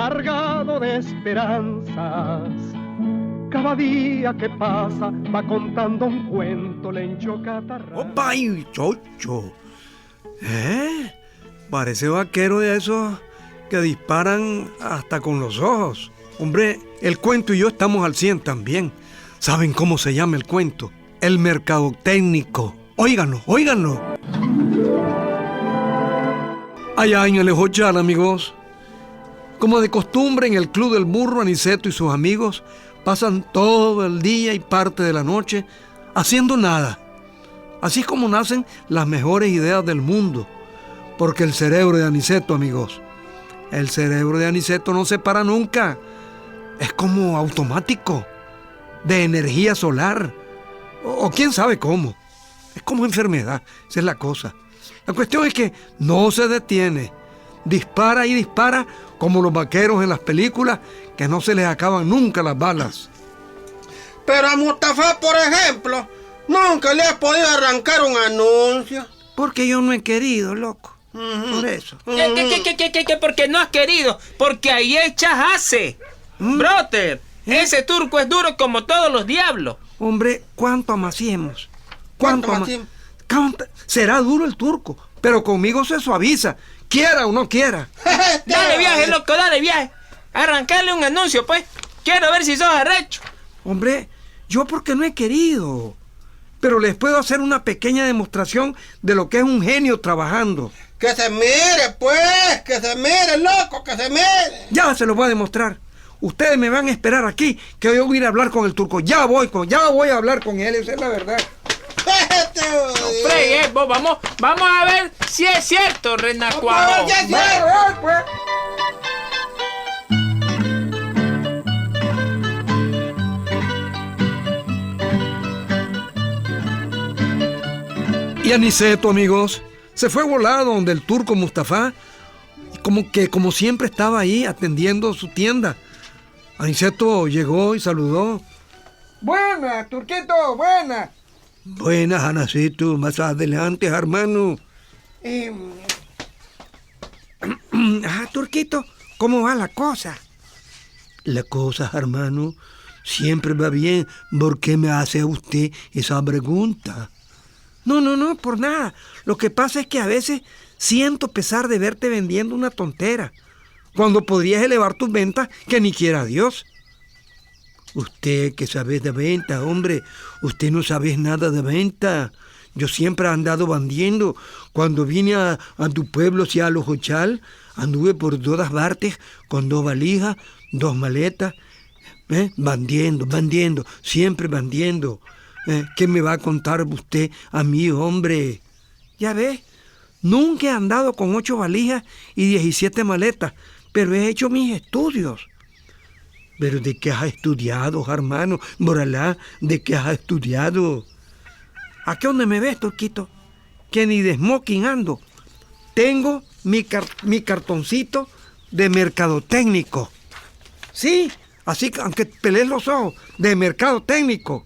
cargado de esperanzas. Cada día que pasa va contando un cuento lencho catarrán. ¡Opa, y chocho! Parece vaquero de esos que disparan hasta con los ojos. Hombre, el cuento y yo estamos al 100 también. ¿Saben cómo se llama el cuento? El mercadotécnico. Óiganlo, óiganlo. Allá en el Ejochal, amigos. Como de costumbre, en el Club del Burro, Aniceto y sus amigos pasan todo el día y parte de la noche haciendo nada. Así es como nacen las mejores ideas del mundo. Porque el cerebro de Aniceto, amigos, el cerebro de Aniceto no se para nunca. Es como automático, de energía solar. O quién sabe cómo. Es como enfermedad, esa es la cosa. La cuestión es que no se detiene. Dispara y dispara como los vaqueros en las películas, que no se les acaban nunca las balas. Pero a Mustafa, por ejemplo, nunca le has podido arrancar un anuncio. Porque yo no he querido, loco. Por eso. ¿Qué? Porque no has querido. Porque ahí echas hace. Brother, ese turco es duro como todos los diablos. Hombre, ¿cuánto amaciemos? ¿Cuánto amaciemos? Será duro el turco, pero conmigo se suaviza, quiera o no quiera. Dale viaje, loco, dale viaje. Arrancarle un anuncio, pues. Quiero ver si sos arrecho. Hombre, yo porque no he querido. Pero les puedo hacer una pequeña demostración de lo que es un genio trabajando. Que se mire, pues, que se mire, loco, que se mire. Ya se lo voy a demostrar. Ustedes me van a esperar aquí, que yo voy a ir a hablar con el turco. Ya voy a hablar con él, esa es la verdad. No fregues, vos, vamos a ver si es cierto, renacuajo. Pues. Y Aniceto, amigos, se fue volado donde el turco Mustafa, como siempre estaba ahí atendiendo su tienda. Aniceto llegó y saludó. Buenas, turquito, buenas. Buenas, Aniceto, más adelante, hermano. Turquito, ¿cómo va la cosa? La cosa, hermano, siempre va bien. ¿Por qué me hace usted esa pregunta? No, por nada. Lo que pasa es que a veces siento pesar de verte vendiendo una tontera, cuando podrías elevar tus ventas que ni quiera Dios. Usted que sabe de venta, hombre, usted no sabe nada de venta. Yo siempre he andado vendiendo. Cuando vine a tu pueblo, hacia Los Ejochal, anduve por todas partes con 2 valijas, 2 maletas, vendiendo, siempre vendiendo. ¿Qué me va a contar usted a mí, hombre? Ya ves, nunca he andado con 8 valijas y 17 maletas, pero he hecho mis estudios. ¿Pero de qué has estudiado, hermano? Moralá, ¿de qué has estudiado? ¿A qué dónde me ves, turquito? Que ni de smoking ando. Tengo mi cartoncito de mercadotécnico. Sí, así que aunque pelees los ojos, de mercadotécnico.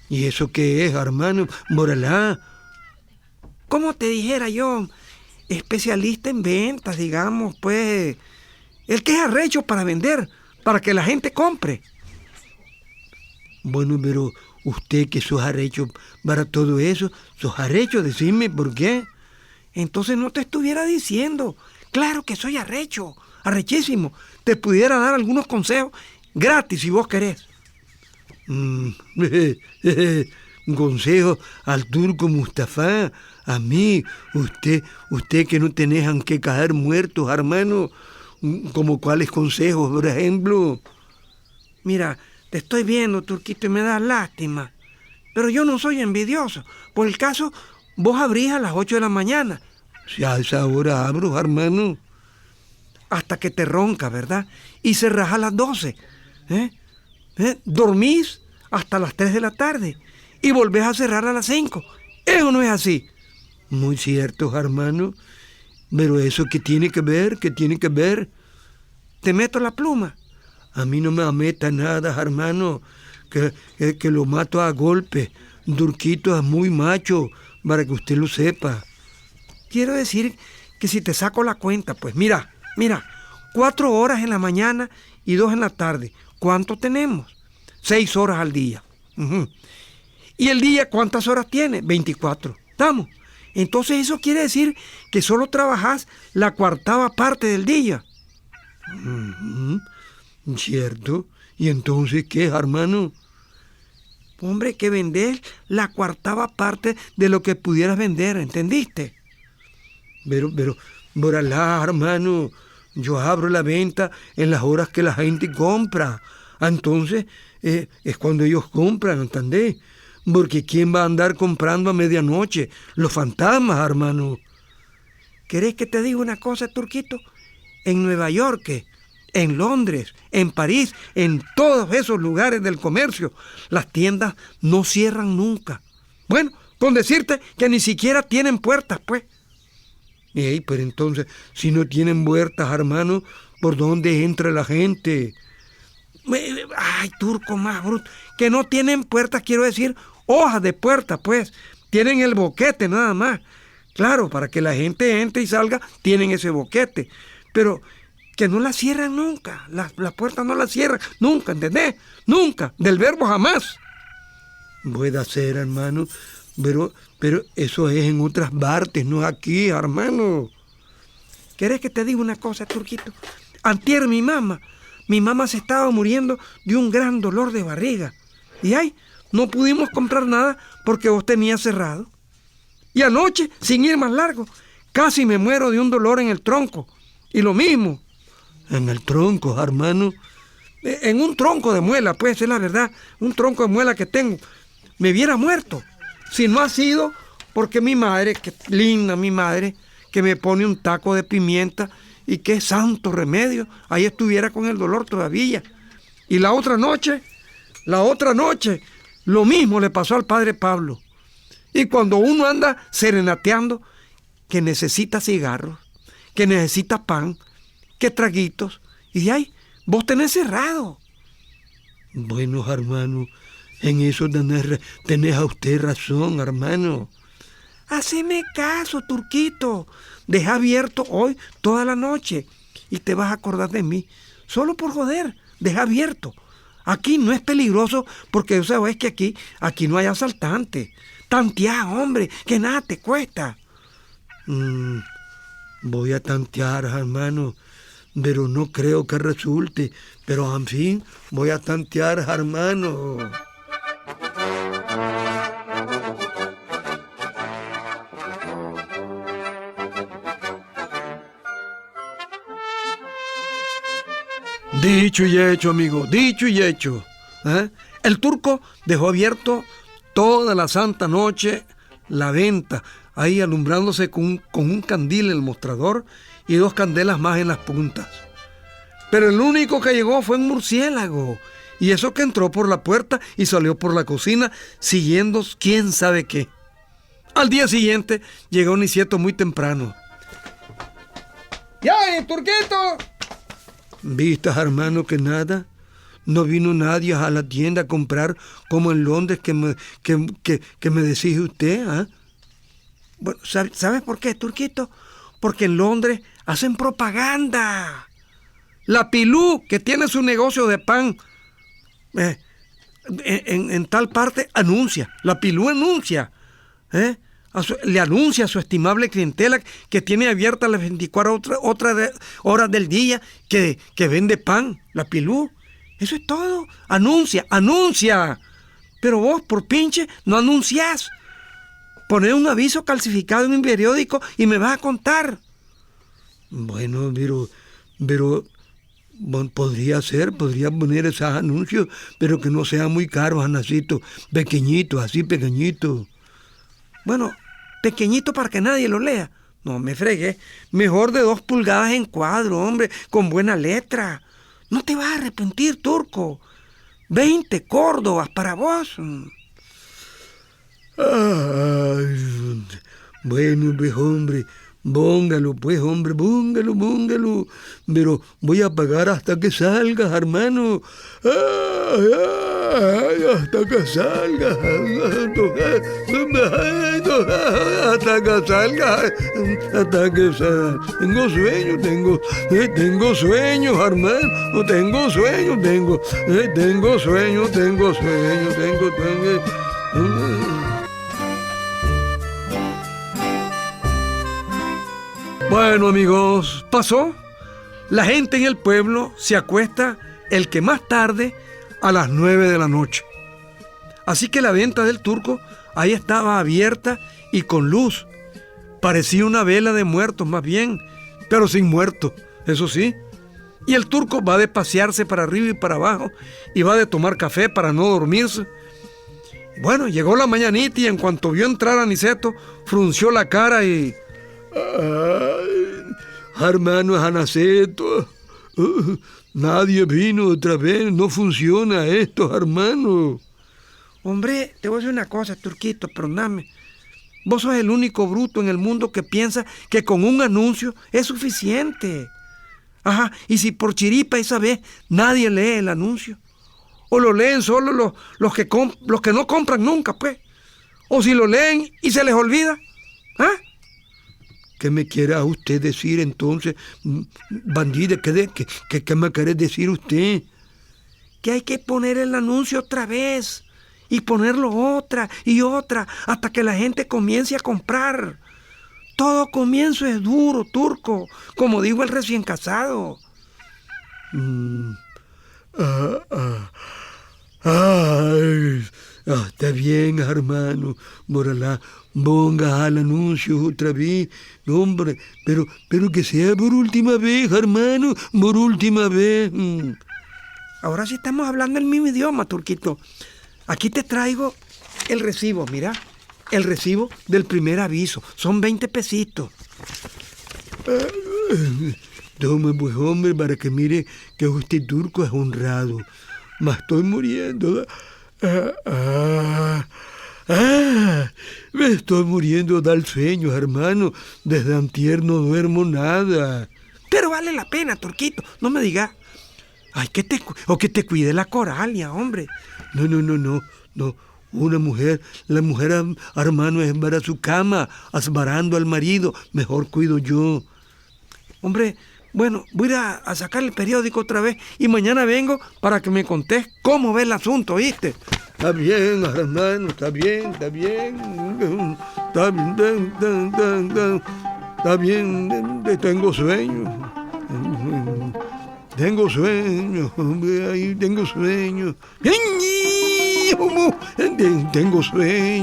¿Y eso qué es, hermano? Moralá. ¿Cómo te dijera yo? Especialista en ventas, digamos, pues. El que es arrecho para vender, para que la gente compre. Bueno, pero usted que sos arrecho para todo eso, sos arrecho, decime por qué. Entonces no te estuviera diciendo. Claro que soy arrecho, arrechísimo. Te pudiera dar algunos consejos gratis si vos querés. Un consejo al turco Mustafa, a mí, usted que no tenés en qué caer muertos, hermano. ¿Como cuáles consejos, por ejemplo? Mira, te estoy viendo, turquito, y me da lástima. Pero yo no soy envidioso. Por el caso, vos abrís a las 8 de la mañana. Si a esa hora abro, hermano. Hasta que te ronca, ¿verdad? Y cerrás a las 12. Dormís hasta las 3 de la tarde. Y volvés a cerrar a las 5. Eso no es así. Muy cierto, hermano. Pero eso, ¿qué tiene que ver? ¿Qué tiene que ver? ¿Te meto la pluma? A mí no me meta nada, hermano. Que lo mato a golpe. Turquito es muy macho, para que usted lo sepa. Quiero decir que si te saco la cuenta, pues mira, 4 horas en la mañana y 2 en la tarde. ¿Cuánto tenemos? 6 horas al día. Uh-huh. ¿Y el día cuántas horas tiene? 24. ¿Estamos? Entonces eso quiere decir que solo trabajás la 1/4 parte del día. Uh-huh. ¿Cierto? ¿Y entonces qué, hermano? Hombre, que vendés la 1/4 parte de lo que pudieras vender, ¿entendiste? Pero, por Alá, hermano, yo abro la venta en las horas que la gente compra. Entonces, es cuando ellos compran, ¿entendés? Porque ¿quién va a andar comprando a medianoche? Los fantasmas, hermano. ¿Querés que te diga una cosa, Turquito? En Nueva York, en Londres, en París, en todos esos lugares del comercio, las tiendas no cierran nunca. Bueno, con decirte que ni siquiera tienen puertas, pues. Pero entonces, si no tienen puertas, hermano, ¿por dónde entra la gente? Ay, turco más bruto. Que no tienen puertas, quiero decir, hojas de puerta, pues. Tienen el boquete nada más. Claro, para que la gente entre y salga, tienen ese boquete. Pero que no la cierran nunca. La puerta no la cierran nunca, ¿entendés? Nunca. Del verbo jamás. Puede ser, hermano, pero eso es en otras partes, no aquí, hermano. ¿Querés que te diga una cosa, Turquito? Antier mi mamá se estaba muriendo de un gran dolor de barriga. Y no pudimos comprar nada porque vos tenías cerrado. Y anoche, sin ir más largo, casi me muero de un dolor en el tronco. Y lo mismo. En el tronco, hermano. En un tronco de muela, pues, es la verdad. Un tronco de muela que tengo. Me hubiera muerto. Si no ha sido porque mi madre, que linda mi madre, que me pone un taco de pimienta y qué santo remedio, ahí estuviera con el dolor todavía. Y la otra noche, lo mismo le pasó al padre Pablo. Y cuando uno anda serenateando, que necesita cigarros, que necesita pan, que traguitos, y de ahí, vos tenés cerrado. Bueno, hermano, en eso tenés a usted razón, hermano. Haceme caso, Turquito. Deja abierto hoy toda la noche y te vas a acordar de mí. Solo por joder, deja abierto. Aquí no es peligroso porque sabes que aquí no hay asaltantes. Tanteá, hombre, que nada te cuesta. Voy a tantear, hermano, pero no creo que resulte. Pero, en fin, voy a tantear, hermano. Dicho y hecho, amigo, dicho y hecho. El turco dejó abierto toda la santa noche la venta, ahí alumbrándose con un candil en el mostrador y 2 candelas más en las puntas. Pero el único que llegó fue un murciélago, y eso que entró por la puerta y salió por la cocina siguiendo quién sabe qué. Al día siguiente llegó Nicieto muy temprano. ¡Ya, Turquito! ¿Viste, hermano, que nada? No vino nadie a la tienda a comprar como en Londres que me decís usted, ¿ah? Bueno, ¿sabes por qué, Turquito? Porque en Londres hacen propaganda. La Pilú, que tiene su negocio de pan, en tal parte anuncia. La Pilú anuncia, le anuncia a su estimable clientela que tiene abiertas las 24 horas del día que vende pan, la Pilú. Eso es todo. Anuncia. Pero vos, por pinche, no anunciás. Poner un aviso calcificado en un periódico y me vas a contar. Bueno, pero bueno, podría poner esos anuncios, pero que no sean muy caros, Anacito. Pequeñitos, así pequeñitos. Bueno, pequeñito para que nadie lo lea. No me fregué. Mejor de 2 pulgadas en cuadro, hombre, con buena letra. No te vas a arrepentir, turco. 20 Córdobas para vos. Ay, bueno, pues, hombre, póngalo, pues, hombre, póngalo. Pero voy a pagar hasta que salgas, hermano. Ay. Ay, hasta que salga. Hasta que salga. Hasta que salga. Tengo sueño, tengo sueños, hermano. Tengo sueño, tengo sueño. Bueno, amigos, pasó. La gente en el pueblo se acuesta el que más tarde a las 9 de la noche. Así que la venta del Turco ahí estaba abierta y con luz. Parecía una vela de muertos más bien, pero sin muertos, eso sí. Y el Turco va de pasearse para arriba y para abajo y va de tomar café para no dormirse. Bueno, llegó la mañanita y en cuanto vio entrar a Aniceto, frunció la cara y... ¡Ay, hermano Aniceto! Nadie vino otra vez, no funciona esto, hermano. Hombre, te voy a decir una cosa, Turquito, perdóname. Vos sos el único bruto en el mundo que piensa que con un anuncio es suficiente. Ajá, y si por chiripa esa vez nadie lee el anuncio. O lo leen solo los que no compran nunca, pues. O si lo leen y se les olvida. ¿Ah? ¿Qué me quiera usted decir entonces, bandida? ¿Qué me quiere decir usted? Que hay que poner el anuncio otra vez y ponerlo otra y otra hasta que la gente comience a comprar. Todo comienzo es duro, Turco, como dijo el recién casado. Está bien, hermano. Moralá, ponga al anuncio otra vez. No, hombre, pero que sea por última vez, hermano, por última vez. Ahora sí estamos hablando el mismo idioma, Turquito. Aquí te traigo el recibo, mira. El recibo del primer aviso. Son 20 pesitos. Toma, pues, hombre, para que mire que usted, Turco, es honrado. Me estoy muriendo. Me estoy muriendo del sueño, hermano. Desde antier no duermo nada. Pero vale la pena, Turquito. No me digas. Ay, que te cuide la Coralia, hombre. No. Una mujer, la mujer, hermano, es para su cama, asbarando al marido. Mejor cuido yo. Hombre, bueno, voy a sacar el periódico otra vez y mañana vengo para que me contés cómo ve el asunto, ¿viste? Está bien, hermano, está bien. Está bien, tengo sueño. Tengo sueño, hombre, ahí tengo sueño. Tengo sueño. Tengo sueño.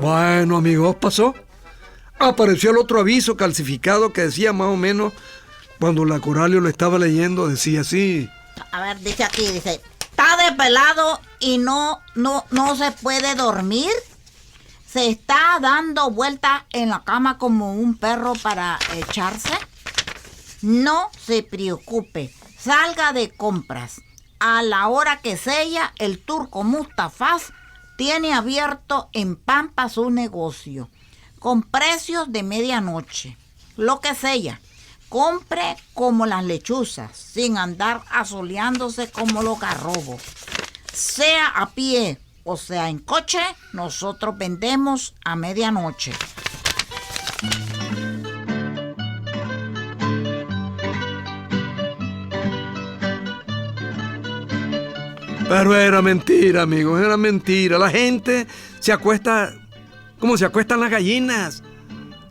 Bueno, amigos, pasó. Apareció el otro aviso calcificado que decía más o menos, cuando la Coralio lo estaba leyendo, decía así. A ver, dice aquí, está desvelado y no se puede dormir. Se está dando vueltas en la cama como un perro para echarse. No se preocupe, salga de compras. A la hora que sea, el Turco Mustafás tiene abierto en Pampa su negocio, con precios de medianoche. Lo que sea, compre como las lechuzas, sin andar asoleándose como los garrobos. Sea a pie o sea en coche, nosotros vendemos a medianoche. Pero era mentira, amigos, era mentira. La gente se acuesta como se acuestan las gallinas.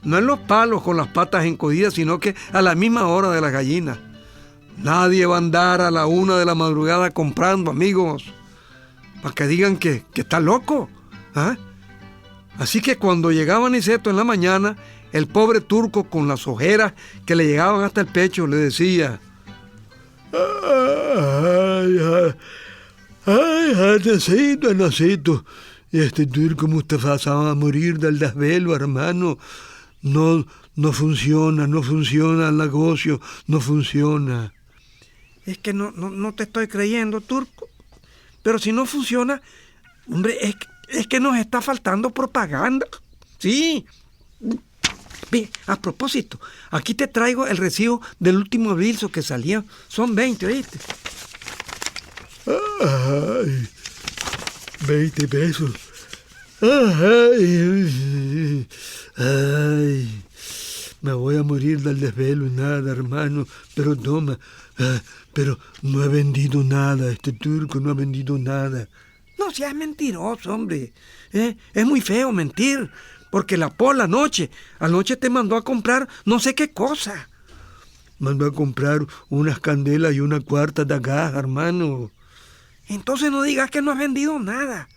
No en los palos con las patas encogidas, sino que a la misma hora de las gallinas. Nadie va a andar a la 1 de la madrugada comprando, amigos, para que digan que está loco. ¿Ah? Así que cuando llegaba Aniceto en la mañana, el pobre Turco, con las ojeras que le llegaban hasta el pecho, le decía: Ay, Aniceto, este Turco Mustafá se va a morir del desvelo, hermano. No funciona el negocio, no funciona. Es que no te estoy creyendo, Turco. Pero si no funciona, hombre, es que nos está faltando propaganda. Sí. Bien, a propósito, aquí te traigo el recibo del último aviso que salió. Son 20, ¿oíste? Ay, 20 pesos. Ay, me voy a morir del desvelo y nada, hermano. Pero toma, pero no he vendido nada, este turco no ha vendido nada. No seas mentiroso, hombre. Es muy feo mentir, porque la Pola anoche te mandó a comprar no sé qué cosa. Mandó a comprar unas candelas y una cuarta de gas, hermano. Entonces no digas que no has vendido nada.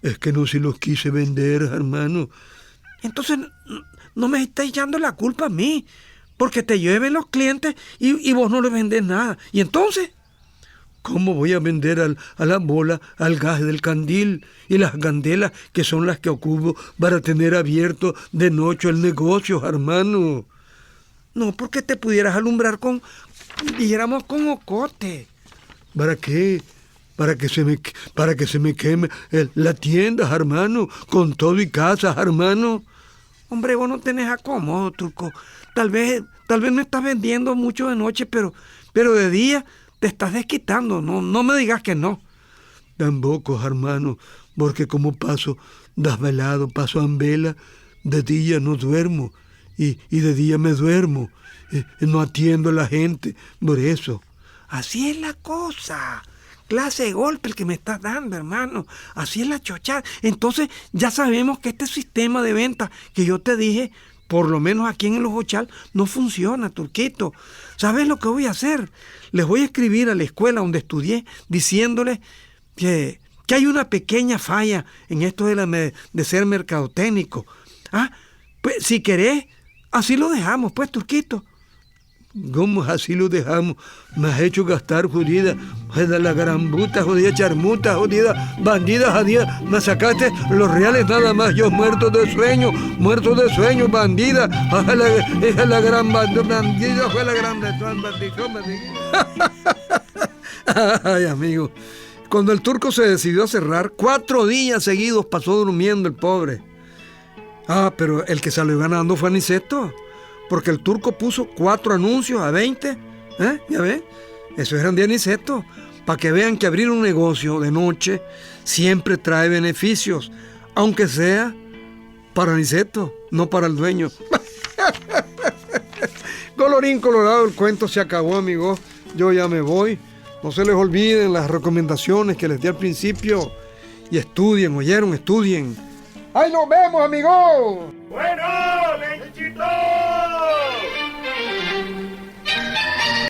Es que no se los quise vender, hermano. Entonces no me estás echando la culpa a mí, porque te lleven los clientes y vos no les vendés nada. ¿Y entonces? ¿Cómo voy a vender a la bola, al gas del candil y las candelas que son las que ocupo para tener abierto de noche el negocio, hermano? No, porque te pudieras alumbrar dijéramos con ocote. ¿Para qué? Para que se me queme la tienda, hermano, con todo y casa, hermano. Hombre, vos no tenés acomodo, Turco. Tal vez no estás vendiendo mucho de noche, pero de día te estás desquitando. No me digas que no. Tampoco, hermano, porque como paso desvelado, paso en vela, de día no duermo y de día me duermo. No atiendo a la gente, por eso. Así es la cosa. Clase de golpe el que me estás dando, hermano. Así es la chochada. Entonces ya sabemos que este sistema de venta que yo te dije, por lo menos aquí en el Ojochal, no funciona, Turquito. ¿Sabes lo que voy a hacer? Les voy a escribir a la escuela donde estudié diciéndoles que hay una pequeña falla en esto de ser mercadotécnico. Pues si querés, así lo dejamos, pues, Turquito. ¿Cómo así lo dejamos? Me has hecho gastar, jodida la gran puta, jodida charmuta, jodida bandida, jodida. Me sacaste los reales nada más, yo muerto de sueño, bandida. Es la gran bandida, fue la gran bendición. Ay, amigo, cuando el Turco se decidió a cerrar, 4 días seguidos pasó durmiendo el pobre. Pero el que salió ganando fue Aniceto. Porque el Turco puso 4 anuncios a 20. ¿Ya ves? Eso eran de Aniceto. Para que vean que abrir un negocio de noche siempre trae beneficios. Aunque sea para Aniceto, no para el dueño. Colorín colorado, el cuento se acabó, amigos. Yo ya me voy. No se les olviden las recomendaciones que les di al principio. Y estudien, ¿oyeron? Estudien. ¡Ahí nos vemos, amigos! ¡Bueno!